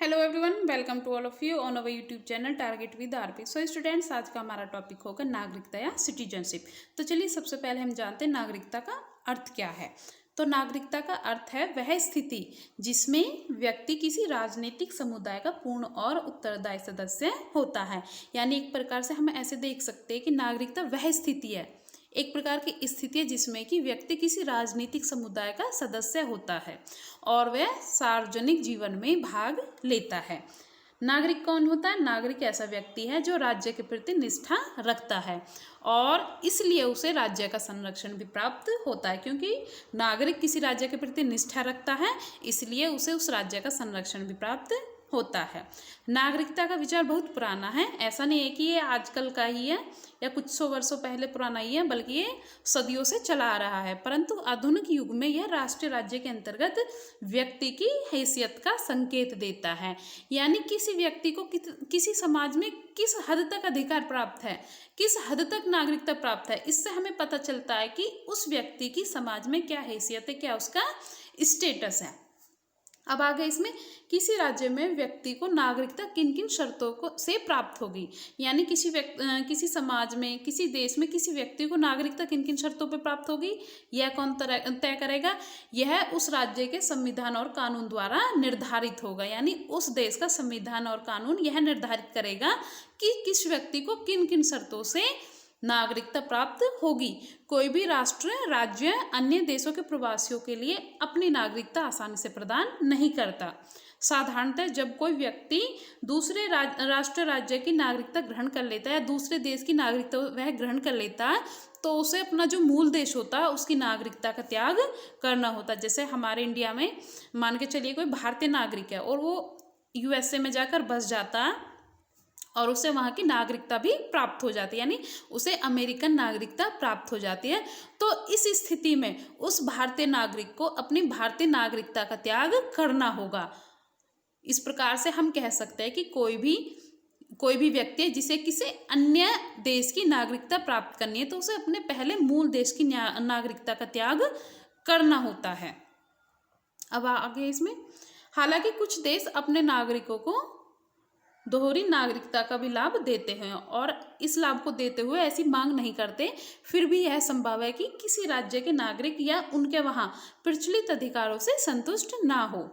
Hello everyone, welcome to all of you on our YouTube channel target with RP. So students, आज का हमारा topic होगा नागरिकता या सिटीजनशिप। तो चलिए सबसे पहले हम जानते हैं नागरिकता का अर्थ क्या है। तो नागरिकता का अर्थ है वह स्थिति जिसमें व्यक्ति किसी राजनीतिक समुदाय का पूर्ण और उत्तरदायी सदस्य होता है। यानी एक प्रकार से हम ऐसे देख सकते हैं कि नागरिकता वह स्थिति है, एक प्रकार की स्थिति है जिसमें कि व्यक्ति किसी राजनीतिक समुदाय का सदस्य होता है और वह सार्वजनिक जीवन में भाग लेता है। नागरिक कौन होता है? नागरिक ऐसा व्यक्ति है जो राज्य के प्रति निष्ठा रखता है और इसलिए उसे राज्य का संरक्षण भी प्राप्त होता है। क्योंकि नागरिक किसी राज्य के प्रति निष्ठा रखता है, इसलिए उसे उस राज्य का संरक्षण भी प्राप्त होता है। नागरिकता का विचार बहुत पुराना है, ऐसा नहीं है कि ये आजकल का ही है या कुछ सौ वर्षों पहले पुराना ही है, बल्कि ये सदियों से चला आ रहा है। परंतु आधुनिक युग में यह राष्ट्रीय राज्य के अंतर्गत व्यक्ति की हैसियत का संकेत देता है। यानी किसी व्यक्ति को किसी समाज में किस हद तक अधिकार प्राप्त है, किस हद तक नागरिकता प्राप्त है, इससे हमें पता चलता है कि उस व्यक्ति की समाज में क्या हैसियत है, क्या उसका स्टेटस है। अब आगे इसमें किसी राज्य में व्यक्ति को नागरिकता किन किन शर्तों को से प्राप्त होगी। यानी किसी समाज में, किसी देश में किसी व्यक्ति को नागरिकता किन किन शर्तों पर प्राप्त होगी, यह कौन तय करेगा? यह उस राज्य के संविधान और कानून द्वारा निर्धारित होगा। यानी उस देश का संविधान और कानून यह निर्धारित करेगा कि किस व्यक्ति को किन किन शर्तों से नागरिकता प्राप्त होगी। कोई भी राष्ट्र, राज्य अन्य देशों के प्रवासियों के लिए अपनी नागरिकता आसानी से प्रदान नहीं करता। साधारणतः जब कोई व्यक्ति दूसरे राष्ट्र, राज्य की नागरिकता ग्रहण कर लेता है या दूसरे देश की नागरिकता वह ग्रहण कर लेता है, तो उसे अपना जो मूल देश होता है उसकी नागरिकता का त्याग करना होता है। जैसे हमारे इंडिया में मान के चलिए कोई भारतीय नागरिक है और वो USA में जाकर बस जाता है और उसे वहाँ की नागरिकता भी प्राप्त हो जाती है, यानी उसे अमेरिकन नागरिकता प्राप्त हो जाती है। तो इस स्थिति में उस भारतीय नागरिक को अपनी भारतीय नागरिकता का त्याग करना होगा। इस प्रकार से हम कह सकते हैं कि कोई भी व्यक्ति है जिसे किसी अन्य देश की नागरिकता प्राप्त करनी है, तो उसे अपने पहले मूल देश की नागरिकता का त्याग करना होता है। अब आगे इसमें, हालांकि कुछ देश अपने नागरिकों को दोहरी नागरिकता का भी लाभ देते हैं और इस लाभ को देते हुए ऐसी मांग नहीं करते, फिर भी यह संभव है कि किसी राज्य के नागरिक या उनके वहां प्रचलित अधिकारों से संतुष्ट ना हो।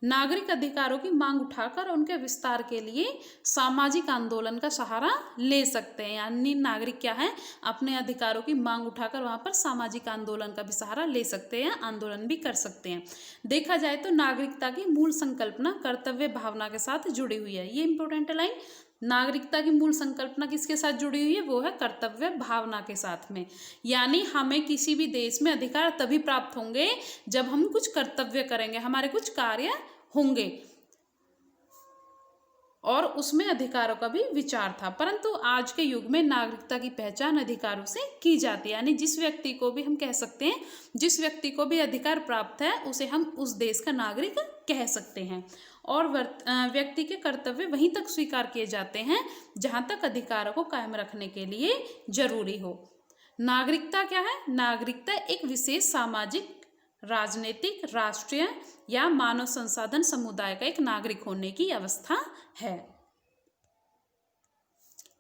नागरिक अधिकारों की मांग उठाकर उनके विस्तार के लिए सामाजिक आंदोलन का सहारा ले सकते हैं। यानी नागरिक क्या है, अपने अधिकारों की मांग उठाकर वहां पर सामाजिक आंदोलन का भी सहारा ले सकते हैं, आंदोलन भी कर सकते हैं। देखा जाए तो नागरिकता की मूल संकल्पना कर्तव्य भावना के साथ जुड़ी हुई है। ये इंपॉर्टेंट है लाइन। नागरिकता की मूल संकल्पना किसके साथ जुड़ी हुई है? वो है कर्तव्य भावना के साथ में। यानी हमें किसी भी देश में अधिकार तभी प्राप्त होंगे जब हम कुछ कर्तव्य करेंगे, हमारे कुछ कार्य होंगे, और उसमें अधिकारों का भी विचार था। परंतु आज के युग में नागरिकता की पहचान अधिकारों से की जाती है। यानी जिस व्यक्ति को भी हम कह सकते हैं, जिस व्यक्ति को भी अधिकार प्राप्त है उसे हम उस देश का नागरिक कह सकते हैं। और व्यक्ति के कर्तव्य वहीं तक स्वीकार किए जाते हैं जहां तक अधिकारों को कायम रखने के लिए जरूरी हो। नागरिकता क्या है? नागरिकता एक विशेष सामाजिक, राजनीतिक, राष्ट्रीय या मानव संसाधन समुदाय का एक नागरिक होने की अवस्था है।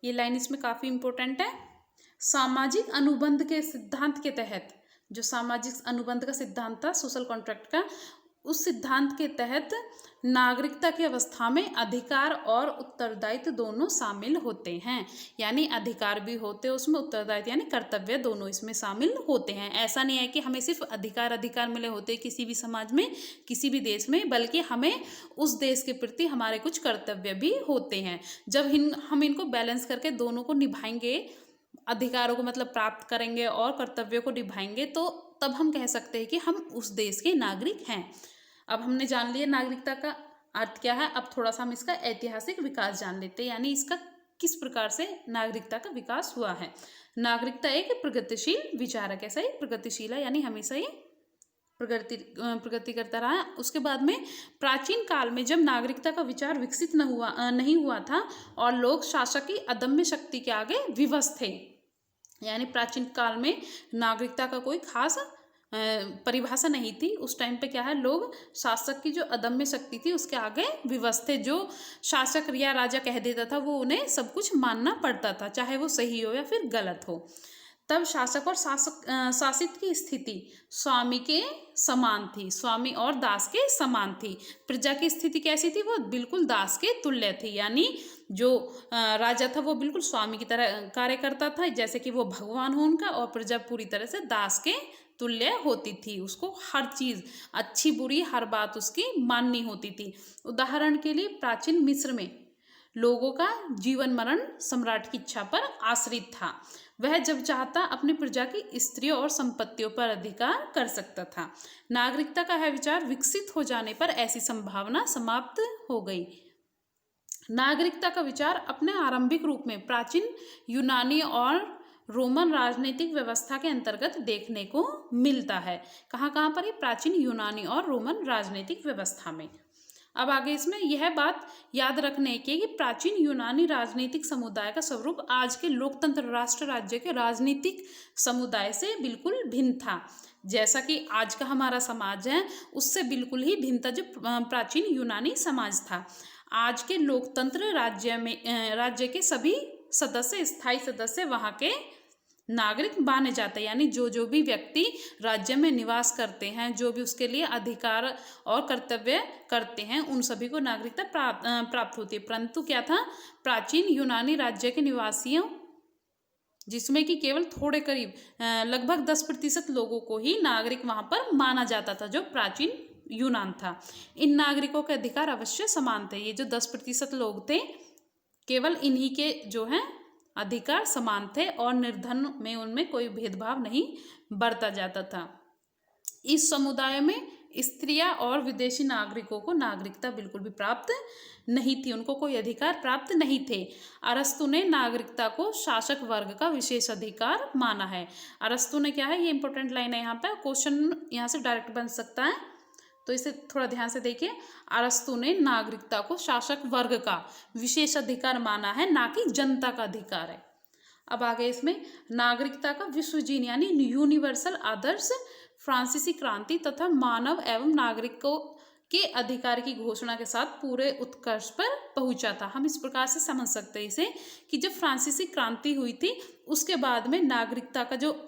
ये लाइन इसमें काफी इंपॉर्टेंट है। सामाजिक अनुबंध के सिद्धांत के तहत, जो सामाजिक अनुबंध का सिद्धांत था, सोशल कॉन्ट्रैक्ट का, उस सिद्धांत के तहत नागरिकता की अवस्था में अधिकार और उत्तरदायित्व दोनों शामिल होते हैं। यानी अधिकार भी होते हैं उसमें, उत्तरदायित्व यानी कर्तव्य दोनों इसमें शामिल होते हैं। ऐसा नहीं है कि हमें सिर्फ अधिकार मिले होते किसी भी समाज में, किसी भी देश में, बल्कि हमें उस देश के प्रति हमारे कुछ कर्तव्य भी होते हैं। जब हम इनको बैलेंस करके दोनों को निभाएंगे, अधिकारों को मतलब प्राप्त करेंगे और कर्तव्यों को निभाएंगे, तो तब हम कह सकते हैं कि हम उस देश के नागरिक हैं। अब हमने जान लिया नागरिकता का अर्थ क्या है। अब थोड़ा सा हम इसका ऐतिहासिक विकास जान लेते हैं, यानी इसका किस प्रकार से नागरिकता का विकास हुआ है। नागरिकता एक प्रगतिशील विचार है। कैसा ही प्रगतिशील है, यानी हमेशा ही प्रगति करता रहा है। उसके बाद में प्राचीन काल में जब नागरिकता का विचार विकसित नहीं हुआ था और लोग शासक की अदम्य शक्ति के आगे विवश थे, यानी प्राचीन काल में नागरिकता का कोई खास परिभाषा नहीं थी। उस टाइम पे क्या है, लोग शासक की जो अदम्य शक्ति थी उसके आगे विवश थे। जो शासक या राजा कह देता था वो उन्हें सब कुछ मानना पड़ता था, चाहे वो सही हो या फिर गलत हो। तब शासक और शासित की स्थिति स्वामी के समान थी, स्वामी और दास के समान थी। प्रजा की स्थिति कैसी थी, वो बिल्कुल दास के तुल्य थी। यानी जो राजा था वो बिल्कुल स्वामी की तरह कार्य करता था, जैसे कि वो भगवान हो उनका, और प्रजा पूरी तरह से दास के तुल्य होती थी। उसको हर चीज अच्छी बुरी हर बात उसकी माननी होती थी। उदाहरण के लिए प्राचीन मिस्र में लोगों का जीवन मरण सम्राट की इच्छा पर आश्रित था। वह जब चाहता अपनी प्रजा की स्त्रियों और संपत्तियों पर अधिकार कर सकता था। नागरिकता का यह विचार विकसित हो जाने पर ऐसी संभावना समाप्त हो गई। नागरिकता का विचार अपने आरंभिक रूप में प्राचीन यूनानी और रोमन राजनीतिक व्यवस्था के अंतर्गत देखने को मिलता है। कहाँ कहाँ पर? ये प्राचीन यूनानी और रोमन राजनीतिक व्यवस्था में। अब आगे इसमें यह बात याद रखने की कि प्राचीन यूनानी राजनीतिक समुदाय का स्वरूप आज के लोकतंत्र राष्ट्र राज्य के राजनीतिक समुदाय से बिल्कुल भिन्न था। जैसा कि आज का हमारा समाज है उससे बिल्कुल ही भिन्न था जो प्राचीन यूनानी समाज था। आज के लोकतंत्र राज्य के सभी सदस्य, स्थायी सदस्य वहाँ के नागरिक माने जाते हैं। यानी जो भी व्यक्ति राज्य में निवास करते हैं, जो भी उसके लिए अधिकार और कर्तव्य करते हैं, उन सभी को नागरिकता प्राप्त होती है। परंतु क्या था, प्राचीन यूनानी राज्य के निवासियों, जिसमें कि केवल थोड़े करीब लगभग 10% लोगों को ही नागरिक वहां पर माना जाता था, जो प्राचीन यूनान था। इन नागरिकों के अधिकार अवश्य समान थे। ये जो 10% लोग थे, केवल इन्हीं के जो है अधिकार समान थे और निर्धन में उनमें कोई भेदभाव नहीं बरता जाता था। इस समुदाय में स्त्रियां और विदेशी नागरिकों को नागरिकता बिल्कुल भी प्राप्त नहीं थी, उनको कोई अधिकार प्राप्त नहीं थे। अरस्तु ने नागरिकता को शासक वर्ग का विशेष अधिकार माना है। अरस्तु ने क्या है, ये इंपॉर्टेंट लाइन है, यहाँ पे क्वेश्चन यहाँ से डायरेक्ट बन सकता है, तो इसे थोड़ा ध्यान से देखिए। अरस्तु ने नागरिकता को शासक वर्ग का विशेष अधिकार माना है, ना कि जनता का अधिकार है। अब आगे इसमें नागरिकता का विश्वजीन यानी यूनिवर्सल आदर्श फ्रांसीसी क्रांति तथा मानव एवं नागरिकों के अधिकार की घोषणा के साथ पूरे उत्कर्ष पर पहुंचा था। हम इस प्रकार से समझ सकते हैं इसे कि जब फ्रांसीसी क्रांति हुई थी उसके बाद में नागरिकता का जो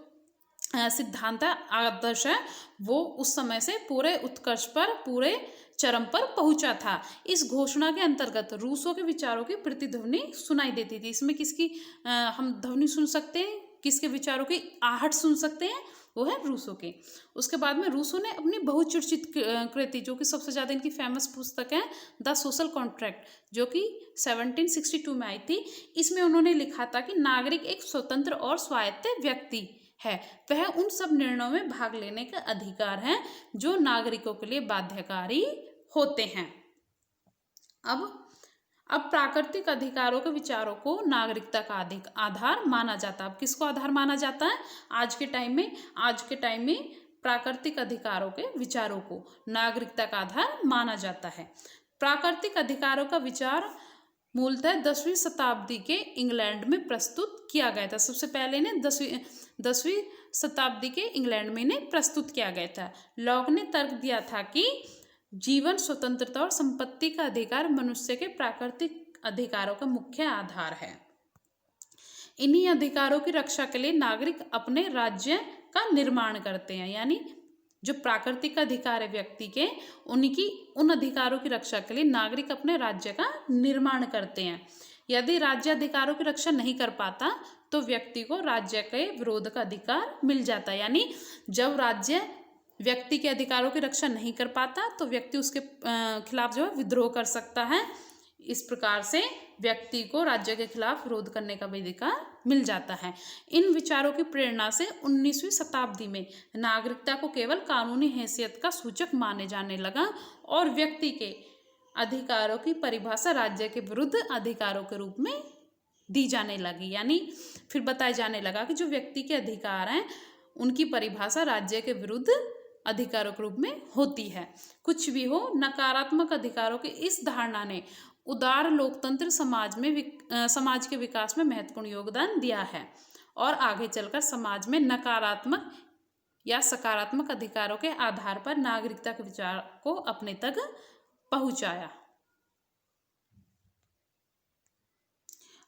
सिद्धांत आदर्श है वो उस समय से पूरे उत्कर्ष पर, पूरे चरम पर पहुंचा था। इस घोषणा के अंतर्गत रूसों के विचारों की प्रतिध्वनि सुनाई देती थी। इसमें किसकी हम ध्वनि सुन सकते हैं, किसके विचारों की आहट सुन सकते हैं, वो है रूसों के। उसके बाद में रूसों ने अपनी बहुचर्चित कृति, जो कि सबसे ज़्यादा इनकी फेमस पुस्तक है द सोशल कॉन्ट्रैक्ट, जो कि 1762 में आई थी, इसमें उन्होंने लिखा था कि नागरिक एक स्वतंत्र और स्वायत्त व्यक्ति है, वह उन सब निर्णयों में भाग लेने का अधिकार है जो नागरिकों के लिए बाध्यकारी होते हैं। अब प्राकृतिक अधिकारों के विचारों को नागरिकता का आधार माना जाता है। अब किसको आधार माना जाता है? आज के टाइम में प्राकृतिक अधिकारों के विचारों को नागरिकता का आधार माना जाता है। प्राकृतिक अधिकारों का विचार मूलतः 10वीं शताब्दी के इंग्लैंड में प्रस्तुत किया गया था। सबसे पहले ने 10वीं शताब्दी के इंग्लैंड में इन्हें प्रस्तुत किया गया था। लॉक ने तर्क दिया था कि जीवन, स्वतंत्रता और संपत्ति का अधिकार मनुष्य के प्राकृतिक अधिकारों का मुख्य आधार है। इन्हीं अधिकारों की रक्षा के लिए नागरिक अपने राज्य का निर्माण करते हैं। यानी जो प्राकृतिक अधिकार है व्यक्ति के, उन अधिकारों की रक्षा के लिए नागरिक अपने राज्य का निर्माण करते हैं। यदि राज्य अधिकारों की रक्षा नहीं कर पाता तो व्यक्ति को राज्य के विरोध का अधिकार मिल जाता है। यानी जब राज्य व्यक्ति के अधिकारों की रक्षा नहीं कर पाता तो व्यक्ति उसके खिलाफ जो है विद्रोह कर सकता है। इस प्रकार से व्यक्ति को राज्य के खिलाफ विरोध करने का भी अधिकार मिल जाता है। इन विचारों की प्रेरणा से 19वीं शताब्दी में नागरिकता को केवल कानूनी हैसियत का सूचक माने जाने लगा और व्यक्ति के अधिकारों की परिभाषा राज्य के विरुद्ध अधिकारों के रूप में दी जाने लगी। यानी फिर बताया जाने लगा कि जो व्यक्ति के अधिकार हैं उनकी परिभाषा राज्य के विरुद्ध अधिकारों के रूप में होती है। कुछ भी हो, नकारात्मक अधिकारों की इस धारणा ने उदार लोकतंत्र समाज के विकास में महत्वपूर्ण योगदान दिया है और आगे चलकर समाज में नकारात्मक या सकारात्मक अधिकारों के आधार पर नागरिकता के विचार को अपने तक पहुंचाया।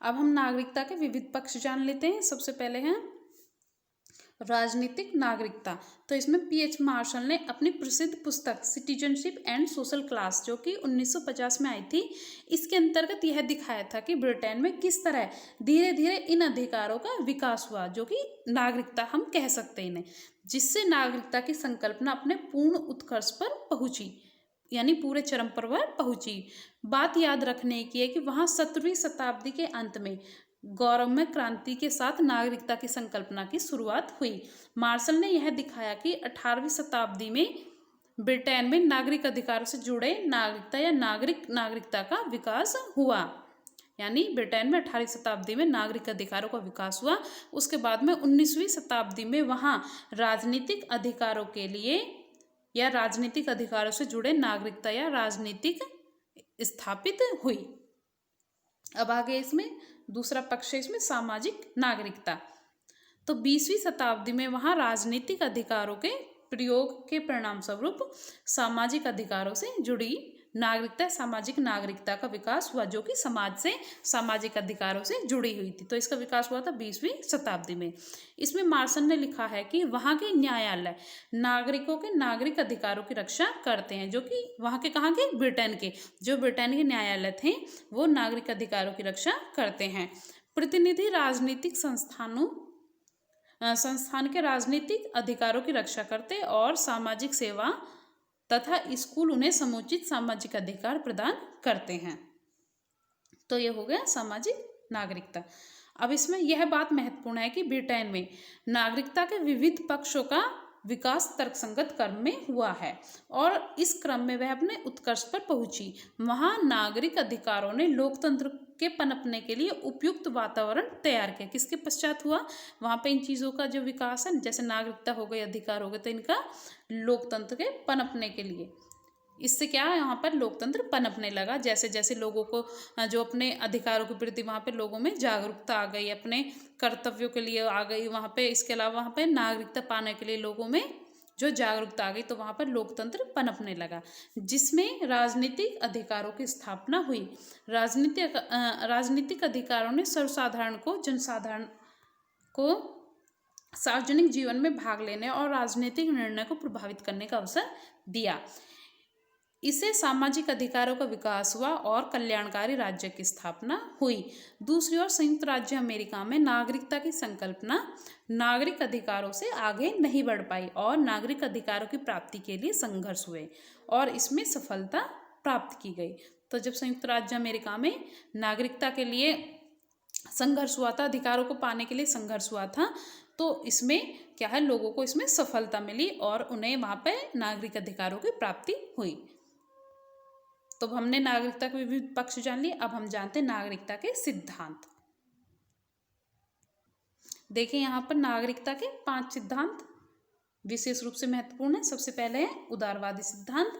अब हम नागरिकता के विविध पक्ष जान लेते हैं। सबसे पहले है राजनीतिक नागरिकता। तो इसमें पीएच मार्शल ने अपनी प्रसिद्ध पुस्तक सिटीजनशिप एंड सोशल क्लास, जो कि 1950 में आई थी, इसके अंतर्गत यह दिखाया था कि ब्रिटेन में किस तरह धीरे धीरे इन अधिकारों का विकास हुआ, जो कि नागरिकता हम कह सकते हैं इन्हें, जिससे नागरिकता की संकल्पना अपने पूर्ण उत्कर्ष पर पहुंची, यानी पूरे चरम पर वह पहुंची। बात याद रखने की है कि वहाँ 17वीं शताब्दी के अंत में गौरवमय क्रांति के साथ नागरिकता की संकल्पना की शुरुआत हुई। मार्शल ने यह दिखाया कि 18वीं शताब्दी में ब्रिटेन में नागरिक अधिकारों से जुड़े नागरिकता या नागरिकता का विकास हुआ, यानी ब्रिटेन में 18वीं शताब्दी में नागरिक अधिकारों का विकास हुआ। उसके बाद में 19वीं शताब्दी में वहाँ राजनीतिक अधिकारों के लिए या राजनीतिक अधिकारों से जुड़े नागरिकता या राजनीतिक स्थापित हुई। अब आगे इसमें दूसरा पक्ष है इसमें सामाजिक नागरिकता। तो 20वीं शताब्दी में वहाँ राजनीतिक अधिकारों के प्रयोग के परिणाम स्वरूप सामाजिक अधिकारों से जुड़ी नागरिकता, सामाजिक नागरिकता का विकास हुआ, जो कि समाज से सामाजिक अधिकारों से जुड़ी हुई थी। तो इसका विकास हुआ था 20वीं शताब्दी में। इसमें मार्शल ने लिखा है कि वहाँ के न्यायालय नागरिकों के नागरिक अधिकारों की रक्षा करते हैं, जो कि वहाँ के कहाँ के ब्रिटेन के जो ब्रिटेन के न्यायालय थे वो नागरिक अधिकारों की रक्षा करते हैं। प्रतिनिधि राजनीतिक संस्थान के राजनीतिक अधिकारों की रक्षा करते और सामाजिक सेवा तथा स्कूल उन्हें समुचित सामाजिक अधिकार प्रदान करते हैं। तो ये हो गया सामाजिक नागरिकता। अब इसमें यह बात महत्वपूर्ण है कि ब्रिटेन में नागरिकता के विविध पक्षों का विकास तर्कसंगत क्रम में हुआ है और इस क्रम में वह अपने उत्कर्ष पर पहुंची। वहाँ नागरिक अधिकारों ने लोकतंत्र के पनपने के लिए उपयुक्त वातावरण तैयार किया। किसके पश्चात हुआ? वहाँ पे इन चीज़ों का जो विकास है, जैसे नागरिकता हो गई, अधिकार हो गए, तो इनका लोकतंत्र के पनपने के लिए, इससे क्या है, यहाँ पर लोकतंत्र पनपने लगा। जैसे जैसे लोगों को जो अपने अधिकारों के प्रति वहाँ पे लोगों में जागरूकता आ गई, अपने कर्तव्यों के लिए आ गई वहाँ पे, इसके अलावा वहाँ पे नागरिकता पाने के लिए लोगों में जो जागरूकता आ गई, तो वहाँ पर लोकतंत्र पनपने लगा, जिसमें राजनीतिक अधिकारों की स्थापना हुई। राजनीतिक अधिकारों ने सर्वसाधारण को, जनसाधारण को सार्वजनिक जीवन में भाग लेने और राजनीतिक निर्णय को प्रभावित करने का अवसर दिया। इससे सामाजिक अधिकारों का विकास हुआ और कल्याणकारी राज्य की स्थापना हुई। दूसरी ओर संयुक्त राज्य अमेरिका में नागरिकता की संकल्पना नागरिक अधिकारों से आगे नहीं बढ़ पाई और नागरिक अधिकारों की प्राप्ति के लिए संघर्ष हुए और इसमें सफलता प्राप्त की गई। तो जब संयुक्त राज्य अमेरिका में नागरिकता के लिए संघर्ष हुआ था, अधिकारों को पाने के लिए संघर्ष हुआ था, तो इसमें क्या है, लोगों को इसमें सफलता मिली और उन्हें वहाँ पे नागरिक अधिकारों की प्राप्ति हुई। तो हमने नागरिकता के विविध पक्ष जान लिए। अब हम जानते हैं नागरिकता के सिद्धांत। देखिए यहाँ पर नागरिकता के 5 सिद्धांत विशेष रूप से महत्वपूर्ण है। सबसे पहले है उदारवादी सिद्धांत,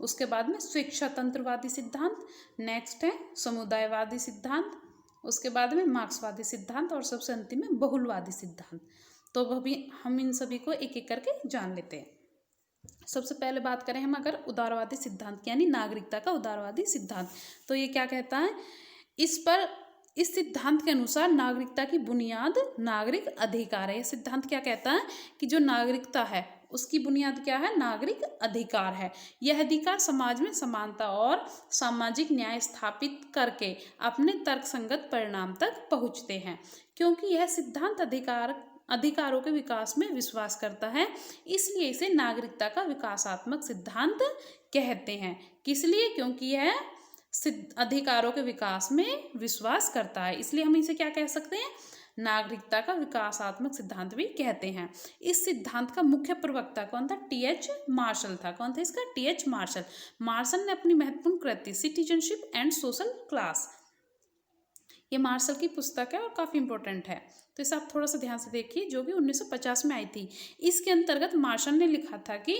उसके बाद में स्वेच्छातंत्रवादी सिद्धांत, नेक्स्ट है समुदायवादी सिद्धांत, उसके बाद में मार्क्सवादी सिद्धांत और सबसे अंतिम में बहुलवादी सिद्धांत। तो अभी हम इन सभी को एक एक करके जान लेते हैं। सबसे पहले बात करें हम अगर उदारवादी सिद्धांत यानी नागरिकता का उदारवादी सिद्धांत, तो ये क्या कहता है, इस सिद्धांत के अनुसार नागरिकता की बुनियाद नागरिक अधिकार है। यह सिद्धांत क्या कहता है कि जो नागरिकता है उसकी बुनियाद क्या है, नागरिक अधिकार है। यह अधिकार समाज में समानता और सामाजिक न्याय स्थापित करके अपने तर्कसंगत परिणाम तक पहुँचते हैं। क्योंकि यह सिद्धांत अधिकारों के विकास में विश्वास करता है, इसलिए इसे नागरिकता का विकासात्मक सिद्धांत कहते हैं। किस लिए? क्योंकि यह अधिकारों के विकास में विश्वास करता है, इसलिए हम इसे क्या कह सकते हैं, नागरिकता का विकासात्मक सिद्धांत भी कहते हैं। इस सिद्धांत का मुख्य प्रवक्ता कौन था? टी.एच. मार्शल था। कौन था इसका? टी.एच. मार्शल। मार्शल ने अपनी महत्वपूर्ण कृति सिटीजनशिप एंड सोशल क्लास, ये मार्शल की पुस्तक है और काफ़ी इंपॉर्टेंट है, तो इसे आप थोड़ा सा ध्यान से देखिए, जो कि 1950 में आई थी। इसके अंतर्गत मार्शल ने लिखा था कि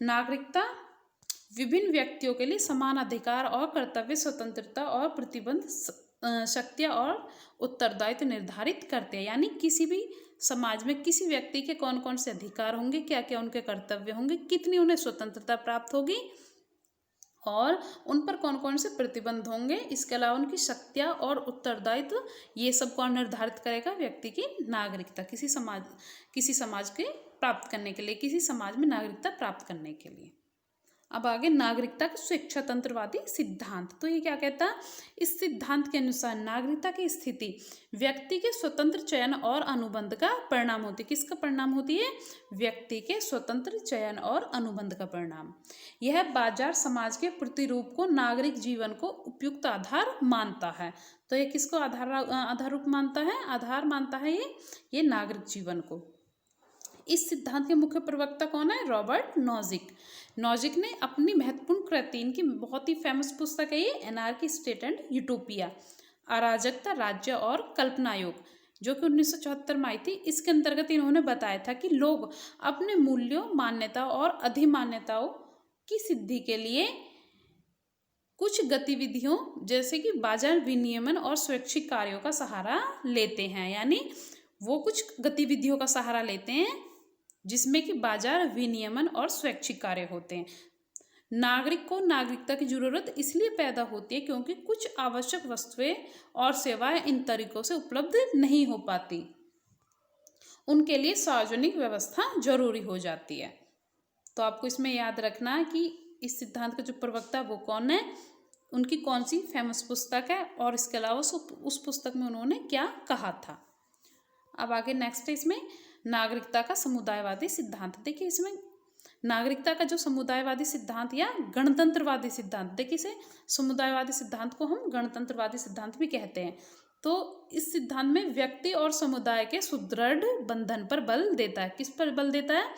नागरिकता विभिन्न व्यक्तियों के लिए समान अधिकार और कर्तव्य, स्वतंत्रता और प्रतिबंध, शक्तियाँ और उत्तरदायित्व निर्धारित करते हैं। यानी किसी भी समाज में किसी व्यक्ति के कौन कौन से अधिकार होंगे, क्या क्या उनके कर्तव्य होंगे, कितनी उन्हें स्वतंत्रता प्राप्त होगी और उन पर कौन कौन से प्रतिबंध होंगे। इसके अलावा उनकी शक्तियाँ और उत्तरदायित्व, ये सब कौन निर्धारित करेगा? व्यक्ति की नागरिकता, किसी समाज के प्राप्त करने के लिए, किसी समाज में नागरिकता प्राप्त करने के लिए। अब आगे नागरिकता का स्वेच्छातंत्रवादी सिद्धांत। तो ये क्या कहता है? इस सिद्धांत के अनुसार नागरिकता की स्थिति व्यक्ति के स्वतंत्र चयन और अनुबंध का परिणाम होती है। किसका परिणाम होती है? व्यक्ति के स्वतंत्र चयन और अनुबंध का परिणाम। यह बाजार समाज के प्रतिरूप को नागरिक जीवन को उपयुक्त आधार मानता है। तो ये किसको आधार रूप मानता है? आधार मानता है ये नागरिक जीवन को। इस सिद्धांत के मुख्य प्रवक्ता कौन है? Robert Nozick. नॉजिक ने अपनी महत्वपूर्ण कृति, इनकी बहुत ही फेमस पुस्तक है ये एनार्की स्टेट एंड यूटोपिया, अराजकता, राज्य और कल्पना योग, जो कि 1974 में आई थी। इसके अंतर्गत इन्होंने बताया था कि लोग अपने मूल्यों, मान्यताओं और अधिमान्यताओं की सिद्धि के लिए कुछ गतिविधियों जैसे कि बाजार विनियमन और स्वैच्छिक कार्यों का सहारा लेते हैं। यानी वो कुछ गतिविधियों का सहारा लेते हैं जिसमें कि बाजार विनियमन और स्वैच्छिक कार्य होते हैं। नागरिक को नागरिकता की जरूरत इसलिए पैदा होती है क्योंकि कुछ आवश्यक वस्तुएं और सेवाएं इन तरीकों से उपलब्ध नहीं हो पाती, उनके लिए सार्वजनिक व्यवस्था जरूरी हो जाती है। तो आपको इसमें याद रखना है कि इस सिद्धांत का जो प्रवक्ता वो कौन है, उनकी कौन सी फेमस पुस्तक है और इसके अलावा उस पुस्तक में उन्होंने क्या कहा था। अब आगे नेक्स्ट है इसमें नागरिकता का समुदायवादी सिद्धांत। देखिए इसमें नागरिकता का जो समुदायवादी सिद्धांत या गणतंत्रवादी सिद्धांत, देखिए इसे समुदायवादी सिद्धांत को हम गणतंत्रवादी सिद्धांत भी कहते हैं। तो इस सिद्धांत में व्यक्ति और समुदाय के सुदृढ़ बंधन पर बल देता है। किस पर बल देता है?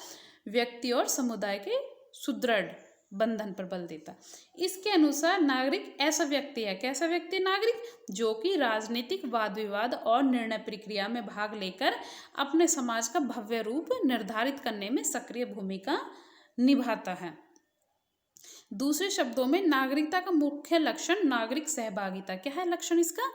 व्यक्ति और समुदाय के सुदृढ़ बंधन पर बल देता है। इसके अनुसार नागरिक ऐसा व्यक्ति है, कैसा व्यक्ति? नागरिक जो कि राजनीतिक वाद विवाद और निर्णय प्रक्रिया में भाग लेकर अपने समाज का भव्य रूप निर्धारित करने में सक्रिय भूमिका निभाता है। दूसरे शब्दों में नागरिकता का मुख्य लक्षण नागरिक सहभागिता। क्या है लक्षण इसका?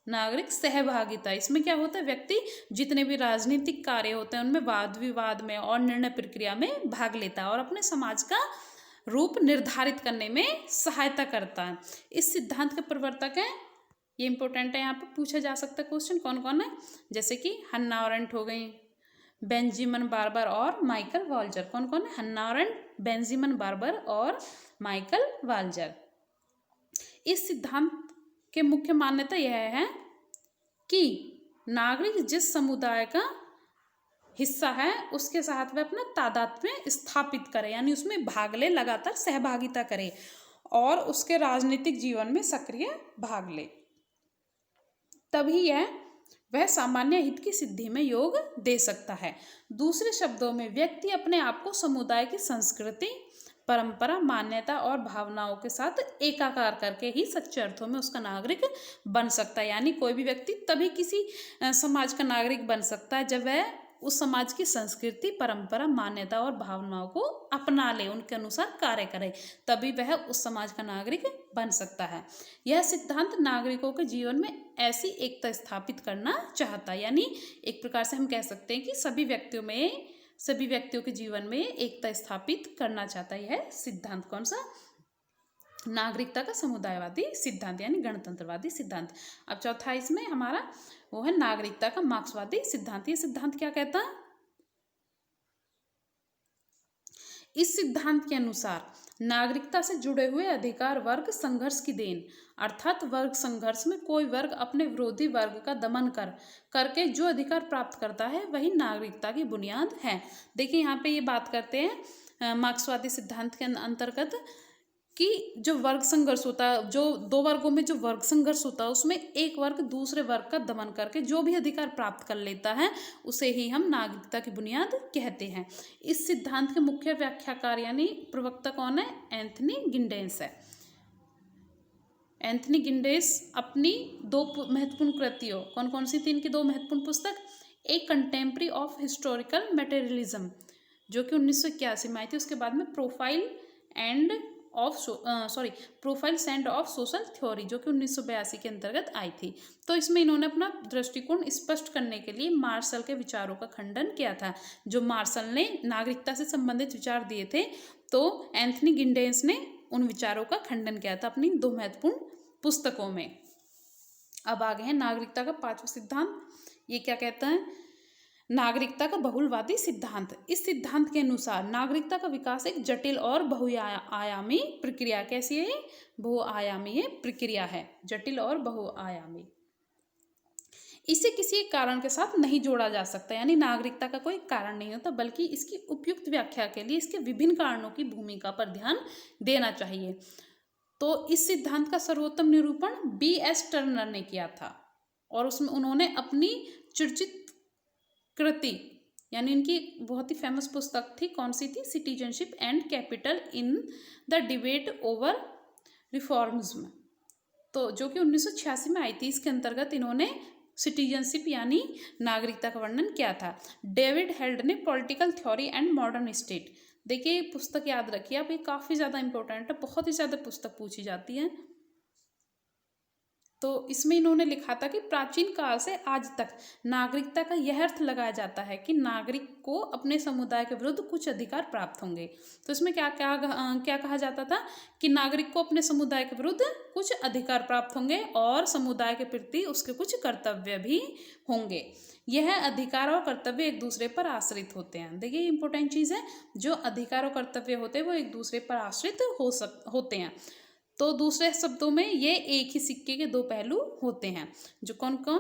नागरिक सहभागिता। इसमें क्या होता है? व्यक्ति जितने भी राजनीतिक कार्य होते हैं उनमें वाद विवाद में और निर्णय प्रक्रिया में भाग लेता है और अपने समाज का रूप निर्धारित करने में सहायता करता है। इस सिद्धांत के प्रवर्तक हैं, ये इंपॉर्टेंट है, यहाँ पे पूछा जा सकता है क्वेश्चन, कौन कौन है? जैसे कि हन्ना अरेंट हो गई, बेंजामिन बार्बर और माइकल वाल्जर। कौन कौन है? हन्ना अरेंट, बेंजामिन बार्बर और माइकल वाल्जर। इस सिद्धांत के मुख्य मान्यता यह है कि नागरिक जिस समुदाय का हिस्सा है उसके साथ वह अपना तादात्म्य स्थापित करे, यानी उसमें भाग ले, लगातार सहभागिता करे और उसके राजनीतिक जीवन में सक्रिय भाग ले, तभी वह सामान्य हित की सिद्धि में योग दे सकता है। दूसरे शब्दों में व्यक्ति अपने आप को समुदाय की संस्कृति, परंपरा, मान्यता और भावनाओं के साथ एकाकार करके ही सच्चे अर्थों में उसका नागरिक बन सकता है। यानी कोई भी व्यक्ति तभी किसी समाज का नागरिक बन सकता है जब वह उस समाज की संस्कृति, परंपरा, मान्यता और भावनाओं को अपना ले, उनके अनुसार कार्य करे, तभी वह उस समाज का नागरिक बन सकता है। यह सिद्धांत नागरिकों के जीवन में ऐसी एकता स्थापित करना चाहता है। यानी एक प्रकार से हम कह सकते हैं कि सभी व्यक्तियों के जीवन में एकता स्थापित करना चाहता है यह सिद्धांत। कौन सा? नागरिकता का समुदायवादी सिद्धांत यानी गणतंत्रवादी सिद्धांत। अब चौथा इसमें हमारा वो है नागरिकता का मार्क्सवादी सिद्धांत। ये सिद्धांत क्या कहता है? इस सिद्धांत के अनुसार नागरिकता से जुड़े हुए अधिकार वर्ग संघर्ष की देन, अर्थात वर्ग संघर्ष में कोई वर्ग अपने विरोधी वर्ग का दमन करके जो अधिकार प्राप्त करता है वही नागरिकता की बुनियाद है। देखिए यहाँ पे ये बात करते हैं मार्क्सवादी सिद्धांत के अंतर्गत कि जो वर्ग संघर्ष होता है, जो दो वर्गों में जो वर्ग संघर्ष होता है उसमें एक वर्ग दूसरे वर्ग का दमन करके जो भी अधिकार प्राप्त कर लेता है उसे ही हम नागरिकता की बुनियाद कहते हैं। इस सिद्धांत के मुख्य व्याख्याकार यानी प्रवक्ता कौन है? एंथनी गिंडेंस है। एंथनी गिंडेंस अपनी दो महत्वपूर्ण कृतियों, कौन कौन सी थी इनकी दो महत्वपूर्ण पुस्तक? एक कंटेम्प्रेरी ऑफ हिस्टोरिकल मटेरियलिज्म जो कि 1981 में आई थी, उसके बाद में profile and profile sent of social theory, जो कि 1982 के अंतर्गत आई थी। तो इसमें इन्होंने अपना दृष्टिकोण स्पष्ट करने के लिए मार्शल के विचारों का खंडन किया था। जो मार्शल ने नागरिकता से संबंधित विचार दिए थे, तो एंथनी गिडेंस ने उन विचारों का खंडन किया था अपनी 2 महत्वपूर्ण पुस्तकों में। अब आगे है नागरिकता का 5वां सिद्धांत। ये क्या कहता है? नागरिकता का बहुलवादी सिद्धांत। इस सिद्धांत के अनुसार नागरिकता का विकास एक जटिल और बहुआयामी प्रक्रिया, कैसी है? बहुआयामी प्रक्रिया है, जटिल और बहुआयामी। इसे किसी कारण के साथ नहीं जोड़ा जा सकता, यानी नागरिकता का कोई कारण नहीं होता, बल्कि इसकी उपयुक्त व्याख्या के लिए इसके विभिन्न कारणों की भूमिका पर ध्यान देना चाहिए। तो इस सिद्धांत का सर्वोत्तम निरूपण B.S. टर्नर ने किया था, और उसमें उन्होंने अपनी चर्चित कृति, यानी इनकी बहुत ही फेमस पुस्तक थी, कौन सी थी? Citizenship and capital in the debate over reformism, तो जो कि 1986 में आई थी। इसके अंतर्गत इन्होंने सिटीजनशिप यानी नागरिकता का वर्णन किया था। डेविड हेल्ड ने political theory and modern state, देखिए पुस्तक याद रखिए आप, ये काफ़ी ज़्यादा इंपॉर्टेंट है, बहुत ही ज़्यादा पुस्तक पूछी जाती है। तो इसमें इन्होंने लिखा था कि प्राचीन काल से आज तक नागरिकता का यह अर्थ लगाया जाता है कि नागरिक को अपने समुदाय के विरुद्ध कुछ अधिकार प्राप्त होंगे। तो इसमें क्या कहा जाता था कि नागरिक को अपने समुदाय के विरुद्ध कुछ अधिकार प्राप्त होंगे और समुदाय के प्रति उसके कुछ कर्तव्य भी होंगे। यह अधिकार और कर्तव्य एक दूसरे पर आश्रित होते हैं। देखिए इंपॉर्टेंट चीज़ है, जो अधिकार और कर्तव्य होते हैं वो एक दूसरे पर आश्रित होते हैं। तो दूसरे शब्दों में ये एक ही सिक्के के 2 पहलू होते हैं। जो कौन कौन?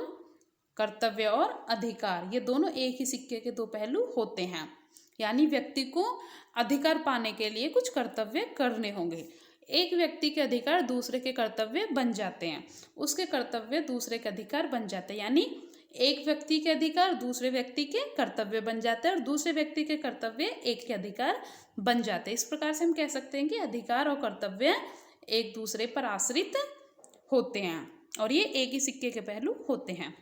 कर्तव्य और अधिकार, ये दोनों एक ही सिक्के के 2 पहलू होते हैं, यानी व्यक्ति को अधिकार पाने के लिए कुछ कर्तव्य करने होंगे। एक व्यक्ति के अधिकार दूसरे के कर्तव्य बन जाते हैं, उसके कर्तव्य दूसरे के अधिकार बन जाते हैं, यानी एक व्यक्ति के अधिकार दूसरे व्यक्ति के कर्तव्य बन जाते हैं और दूसरे व्यक्ति के कर्तव्य एक के अधिकार बन जाते हैं। इस प्रकार से हम कह सकते हैं कि अधिकार और कर्तव्य एक दूसरे पर आश्रित होते हैं और ये एक ही सिक्के के पहलू होते हैं।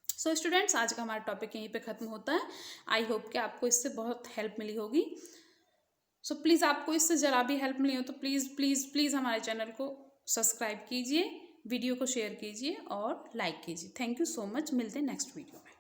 सो स्टूडेंट्स, आज का हमारा टॉपिक यहीं पे ख़त्म होता है। आई होप कि आपको इससे बहुत हेल्प मिली होगी। सो प्लीज़, आपको इससे ज़रा भी हेल्प मिली हो तो प्लीज़ प्लीज़ प्लीज़ हमारे चैनल को सब्सक्राइब कीजिए, वीडियो को शेयर कीजिए और लाइक कीजिए। Thank you so much. मिलते हैं नेक्स्ट वीडियो में।